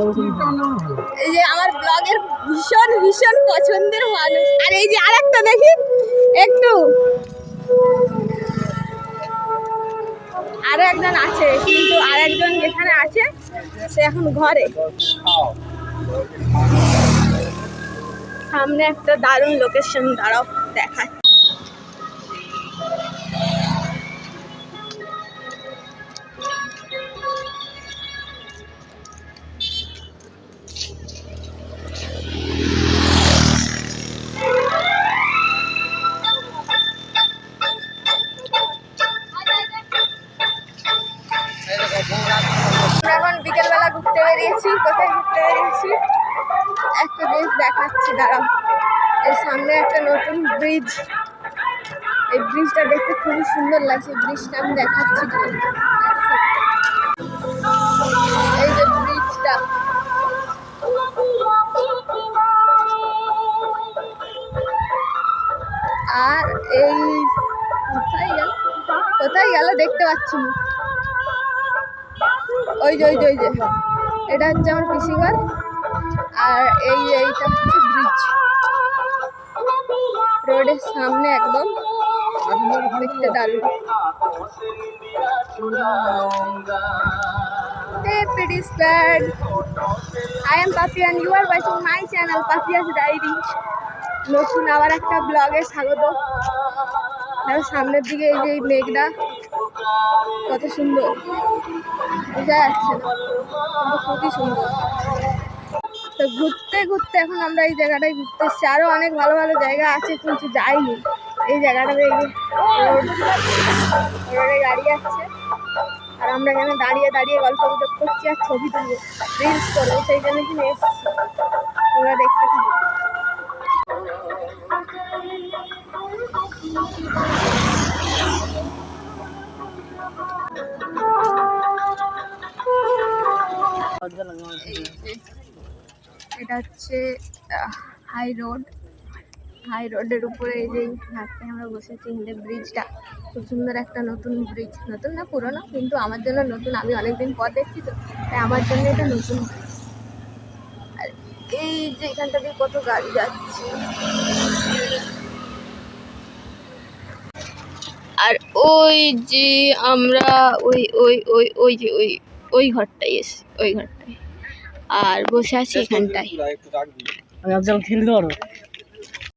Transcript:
এই যে আমার ব্লগের ভীষণ ভীষণ পছন্দের মানুষ। আর এই যে আরেকটা দেখি একটু আরো একজন আছে, কিন্তু আরেকজন যেখানে আছে সে এখন ঘরে। সামনে একটা দারুণ লোকেশন, দাঁড়াও দেখাচ্ছি। এখন বিকেলবেলা ঘুরতে বেরিয়েছি। কোথায় ঘুরতে বেরিয়েছি একটা জিনিস দেখাচ্ছি, দাঁড়াও। এর সামনে একটা নতুন ব্রিজ, এই ব্রিজটা দেখতে খুবই সুন্দর লাগছে। ব্রিজটা আমি দেখাচ্ছি, এই যে ব্রিজটা, আর এই কোথায় গেল দেখতে পাচ্ছি না। ওই যে এটা হচ্ছে আমার পিসিঘর, আর এইটা হচ্ছে ব্রিজ, রোডের সামনে একদম, দেখতে দারুণ। Hey pretty squad, I am Papi and you are watching my channel Papia's Diary. নতুন আবার একটা ব্লগে স্বাগত। দেখো সামনের দিকে এই যে মেঘটা কত সুন্দর, বোঝা যাচ্ছে না কিন্তু খুবই সুন্দর। তো ঘুরতে ঘুরতে এখন আমরা এই জায়গাটায় ঘুরতে এসেছি। আরও অনেক ভালো ভালো জায়গা আছে কিন্তু যাইনি। এই জায়গাটাতে এই যে রোডে গাড়ি যাচ্ছে, আর আমরা এখানে দাঁড়িয়ে দাঁড়িয়ে গল্প গুজব করছি আর ছবি তুলবো, রিলস করবো, সেই জন্য কিন্তু এসেছি। তোমরা দেখতে থাকো। এটা হচ্ছে হাই রোডের উপরে এই যে ঘাটটায় আমরা বসেছি। হিন্দে ব্রিজটা খুব সুন্দর, একটা নতুন ব্রিজ, নতুন না পুরোনো, কিন্তু আমার জন্য নতুন। আমি অনেকদিন পর দেখছি তো, তাই আমার জন্য এটা নতুন। আর এই যে এখানটা দিয়ে কত গাড়ি যাচ্ছে, আর ওই যে আমরা ওই ঘরটায় এসে, ওই ঘরটায় আর বসে আছি এখানটায়। খেলতে পারো।